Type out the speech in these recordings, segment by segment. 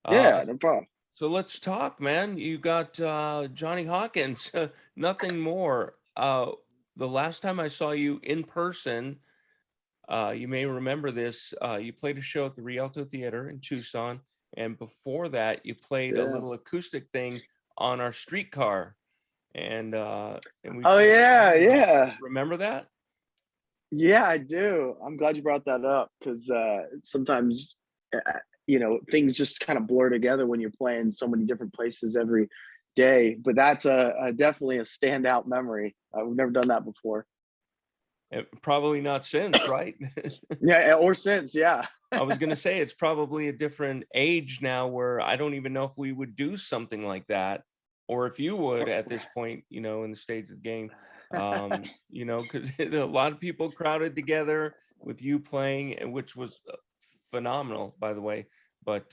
Uh, Yeah, no problem. so let's talk, man. You got Johnny Hawkins, nothing more. The last time I saw you in person, you may remember this. You played a show at the Rialto Theater in Tucson, and before that, you played a Yeah. little acoustic thing on our streetcar, and we Oh played yeah, together. yeah. Remember that? Yeah, I do. I'm glad you brought that up because sometimes, things just kind of blur together when you're playing so many different places every day. But that's a definitely a standout memory. We've never done that before. Probably not since, right? Yeah, or since, yeah. I was gonna say it's probably a different age now where I don't even know if we would do something like that, or if you would at this point, in the stage of the game. Because a lot of people crowded together with you playing, and which was phenomenal, by the way. But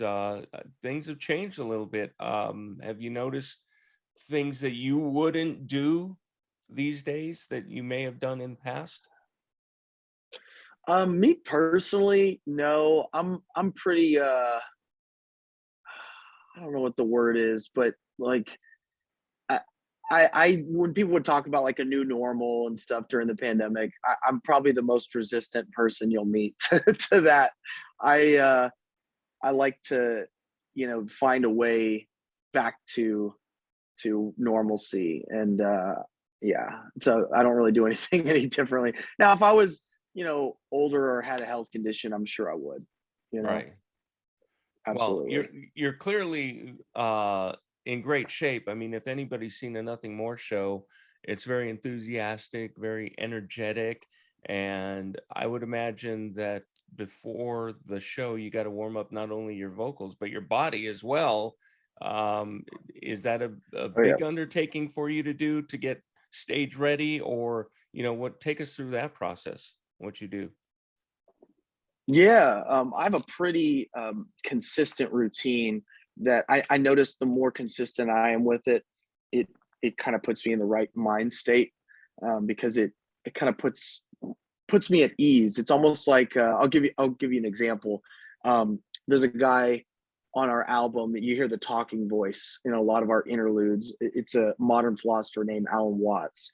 things have changed a little bit. Have you noticed things that you wouldn't do these days that you may have done in the past? Me personally, no. I'm pretty I don't know what the word is, but like I, I when people would talk about like a new normal and stuff during the pandemic, I'm probably the most resistant person you'll meet to that. I uh, I like to, find a way back to normalcy, and yeah, so I don't really do anything any differently. Now, if I was, older or had a health condition, I'm sure I would. You know, Right. Well, you're absolutely. you're clearly in great shape. I mean, if anybody's seen a Nothing More show, it's very enthusiastic, very energetic, and I would imagine that before the show, you got to warm up not only your vocals but your body as well. Is that a Oh yeah. big undertaking for you to do to get stage ready, or what? Take us through that process. What you do? Yeah, I have a pretty consistent routine that I notice the more consistent I am with it, it it kind of puts me in the right mind state because it kind of puts me at ease. It's almost like I'll give you an example. There's a guy on our album that you hear the talking voice in a lot of our interludes. It's a modern philosopher named Alan Watts,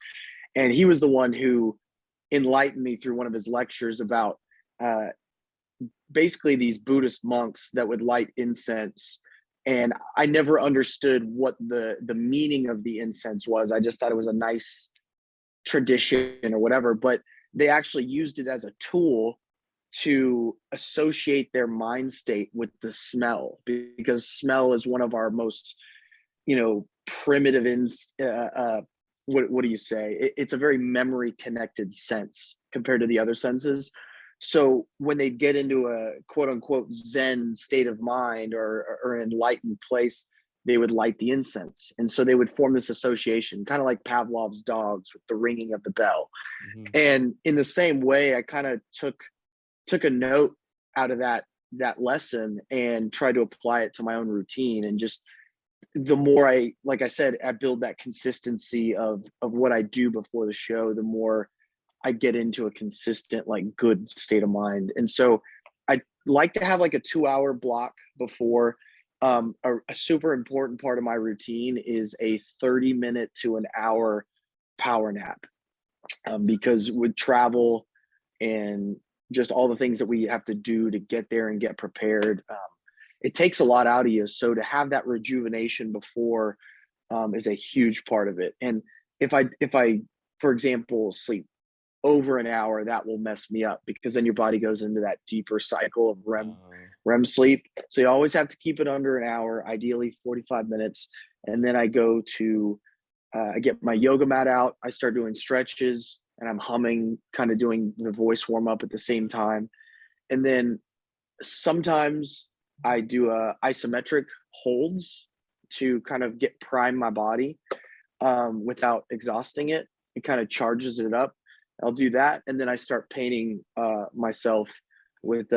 and he was the one who enlightened me through one of his lectures about uh, basically these Buddhist monks that would light incense. And I never understood what the meaning of the incense was. I just thought it was a nice tradition or whatever, but they actually used it as a tool to associate their mind state with the smell, because smell is one of our most, primitive what do you say, it's a very memory connected sense compared to the other senses. So when they get into a quote unquote zen state of mind or enlightened place, they would light the incense, and so they would form this association, kind of like Pavlov's dogs with the ringing of the bell. Mhm. And in the same way, I kind of took a note out of that lesson and tried to apply it to my own routine. And just the more I, like I said, I build that consistency of what I do before the show, the more I get into a consistent, like, good state of mind. And so I like to have like a 2 hour block before. A super important part of my routine is a 30-minute to an hour power nap, because with travel and just all the things that we have to do to get there and get prepared, it takes a lot out of you. So to have that rejuvenation before is a huge part of it. And if I, for example, sleep over an hour, that will mess me up because then your body goes into that deeper cycle of Uh, REM sleep. So you always have to keep it under an hour, ideally 45 minutes. And then I get my yoga mat out. I start doing stretches and I'm humming, kind of doing the voice warm up at the same time. And then sometimes I do isometric holds to kind of get prime my body without exhausting it. It kind of charges it up. I'll do that, and then I start painting myself with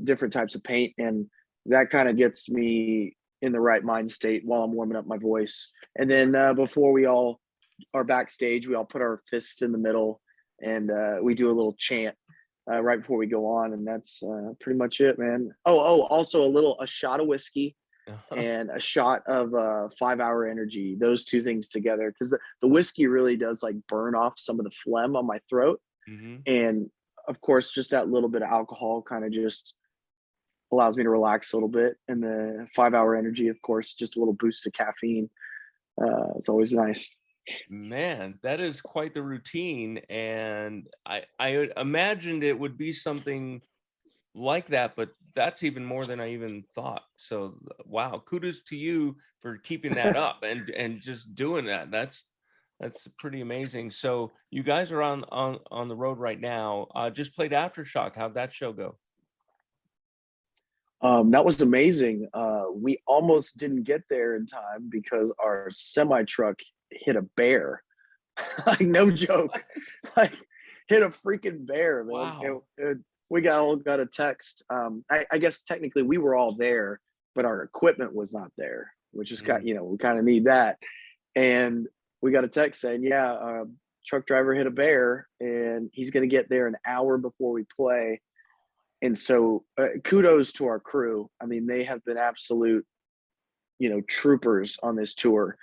different types of paint, and that kind of gets me in the right mind state while I'm warming up my voice. And then before we all are backstage, we all put our fists in the middle, and we do a little chant right before we go on, and that's pretty much it, man. Also a shot of whiskey, and a shot of 5 Hour Energy. Those two things together, because the whiskey really does like burn off some of the phlegm on my throat, Hmm. and of course, just that little bit of alcohol kind of just allows me to relax a little bit. And the 5 Hour Energy, of course, just a little boost of caffeine. It's always nice. Man, that is quite the routine, and I imagined it would be something like that, but that's even more than I even thought. So wow, kudos to you for keeping that up and just doing that. That's pretty amazing. So you guys are on the road right now. Just played Aftershock. How'd that show go? That was amazing. We almost didn't get there in time because our semi truck hit a bear. Like no joke, like hit a freaking bear, man. Wow. We all got a text. I guess technically we were all there, but our equipment was not there, which is Mm. we kind of need that. And we got a text saying, yeah, truck driver hit a bear, and he's going to get there an hour before we play. And so, kudos to our crew. I mean, they have been absolute, troopers on this tour,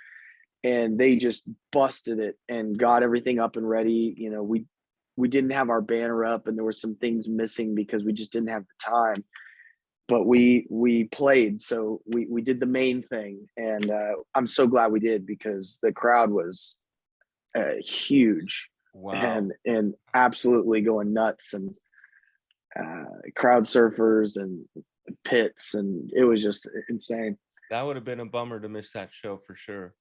and they just busted it and got everything up and ready. We didn't have our banner up, and there were some things missing because we just didn't have the time. But we played, so we did the main thing, and I'm so glad we did because the crowd was huge Wow. and absolutely going nuts, and crowd surfers and pits, and it was just insane. That would have been a bummer to miss that show for sure.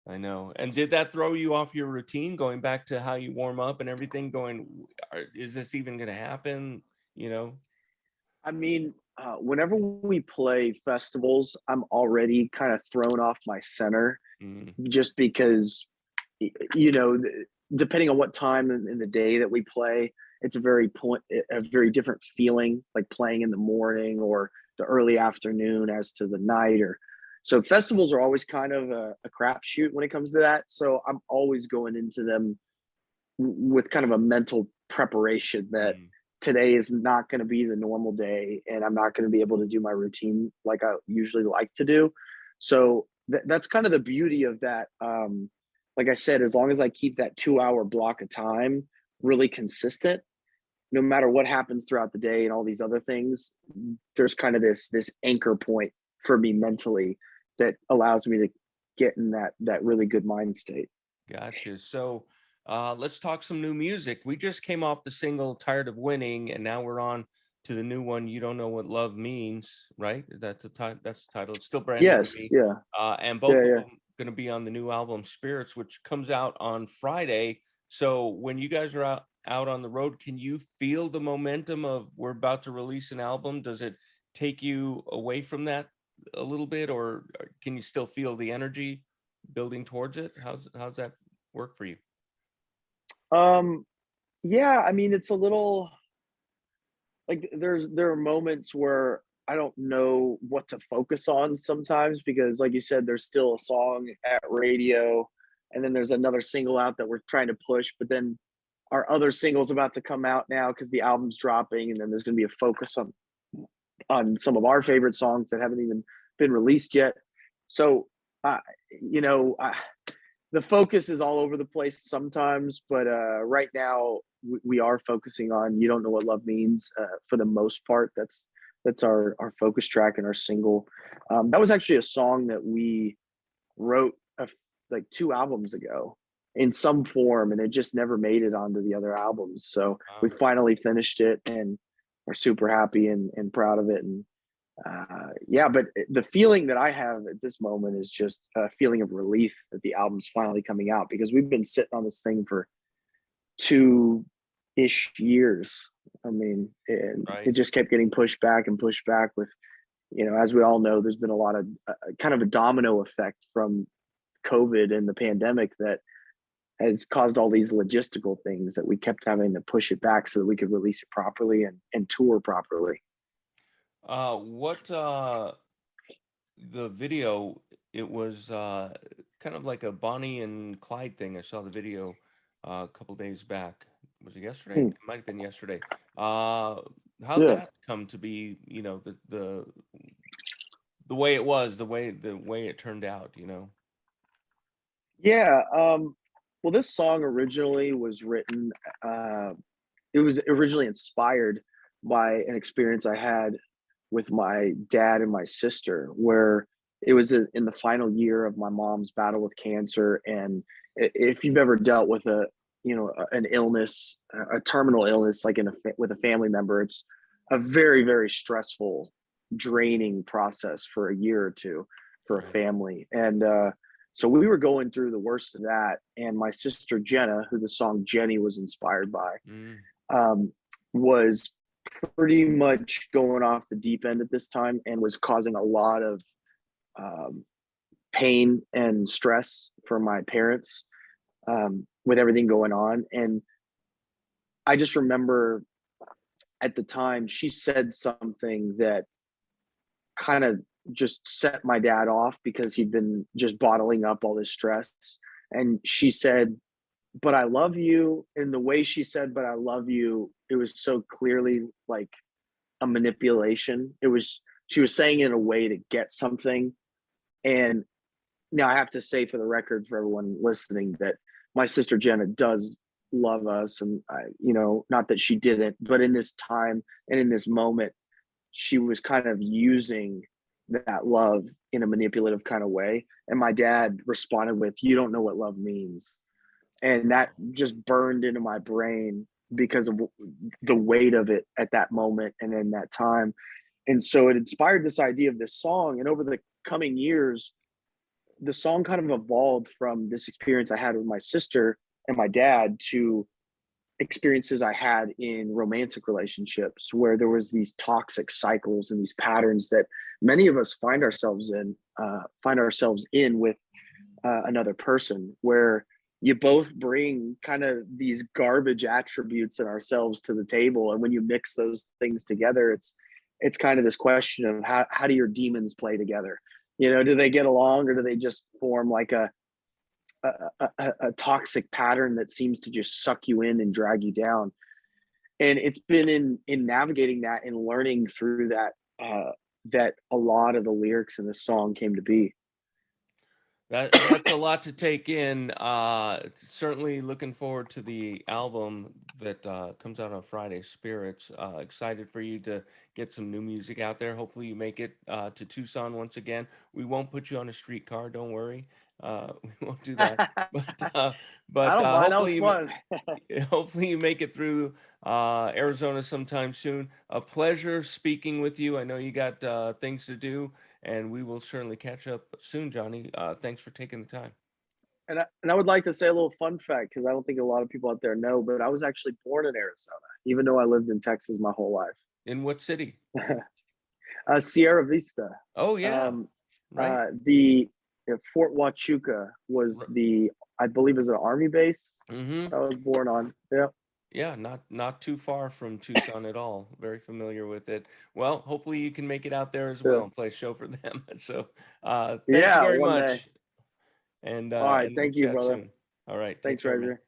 I know. And did that throw you off your routine, going back to how you warm up and everything? Is this even going to happen? You know? I mean, whenever we play festivals, I'm already kind of thrown off my center, Mm, just because, you know, depending on what time in the day that we play, it's a very different feeling, like playing in the morning or the early afternoon as to the night. Or so festivals are always kind of a crapshoot when it comes to that. So I'm always going into them with kind of a mental preparation that mm. today is not going to be the normal day, and I'm not going to be able to do my routine like I usually like to do. So that's kind of the beauty of that. Like I said, as long as I keep that 2 hour block of time really consistent, no matter what happens throughout the day and all these other things, there's kind of this anchor point for me mentally that allows me to get in that really good mind state. Gotcha. So let's talk some new music. We just came off the single Tired of Winning, and now we're on to the new one, You Don't Know What Love Means, right? That's the title. It's still brand new to Yes, me. yeah, And both yeah, of yeah. them going to be on the new album Spirits, which comes out on Friday. So when you guys are out on the road, can you feel the momentum of we're about to release an album? Does it take you away from that a little bit, or can you still feel the energy building towards it? How's that work for you? Um, yeah, I mean, it's a little like there are moments where I don't know what to focus on sometimes because, like you said, there's still a song at radio, and then there's another single out that we're trying to push, but then our other single's about to come out now because the album's dropping, and then there's going to be a focus on some of our favorite songs that haven't even been released yet. So, uh, you know, the focus is all over the place sometimes, but right now we are focusing on "You Don't Know What Love Means" for the most part. That's our focus track and our single. That was actually a song that we wrote like 2 albums ago in some form, and it just never made it onto the other albums. So we Wow. finally finished it and are super happy and proud of it. And yeah, but the feeling that I have at this moment is just a feeling of relief that the album's finally coming out because we've been sitting on this thing for 2-ish years. I mean, and Right. it just kept getting pushed back and pushed back with, as we all know, there's been a lot of kind of a domino effect from COVID and the pandemic that has caused all these logistical things that we kept having to push it back so that we could release it properly and tour properly. What the video, it was kind of like a Bonnie and Clyde thing. I saw the video a couple days back. Was it yesterday? Hmm. It might have been yesterday. How'd Yeah. that come to be, the the way it was, the way it turned out, Yeah, well, this song originally was written, it was originally inspired by an experience I had with my dad and my sister, where it was in the final year of my mom's battle with cancer. And if you've ever dealt with an illness, a terminal illness, like with a family member, it's a very, very stressful, draining process for a year or two for a Yeah. family. And so we were going through the worst of that. And my sister Jenna, who the song Jenny was inspired by, Mm. um, was pretty much going off the deep end at this time and was causing a lot of um, pain and stress for my parents, with everything going on. And I just remember at the time she said something that kind of just set my dad off because he'd been just bottling up all this stress. And she said, "But I love you." And the way she said, "But I love you," it was so clearly like a manipulation. She was saying it in a way to get something. And now I have to say for the record for everyone listening that my sister Jenna does love us. And not that she didn't, but in this time and in this moment, she was kind of using that love in a manipulative kind of way. And my dad responded with, "You don't know what love means." And that just burned into my brain because of the weight of it at that moment and in that time. And so it inspired this idea of this song. And over the coming years, the song kind of evolved from this experience I had with my sister and my dad to experiences I had in romantic relationships where there was these toxic cycles and these patterns that many of us find ourselves in with another person, where you both bring kind of these garbage attributes in ourselves to the table. And when you mix those things together, it's kind of this question of how do your demons play together? Do they get along, or do they just form like a toxic pattern that seems to just suck you in and drag you down? And it's been in navigating that and learning through that, that a lot of the lyrics in this song came to be. That's a lot to take in. Certainly looking forward to the album that comes out on Friday, Spirits. Excited for you to get some new music out there. Hopefully you make it to Tucson once again. We won't put you on a streetcar, don't worry. We won't do that. But uh, I but don't mind. That was hopefully fun. hopefully you make it through Arizona sometime soon. A pleasure speaking with you. I know you got things to do, and we will certainly catch up soon, Johnny. Thanks for taking the time. And I would like to say a little fun fact, because I don't think a lot of people out there know, but I was actually born in Arizona, even though I lived in Texas my whole In what city? life. Sierra Vista. Oh yeah, Um, right. the Fort Huachuca was I believe, is an army base Mm-hmm. I was born on. Yeah. Yeah, not too far from Tucson at all. Very familiar with it. Well, hopefully you can make it out there as Yeah. well and play a show for them. So, thank you Yeah. very One day. much, and All right. we'll Thank you, chat brother. soon. All right, take Thanks, care, man. Razor.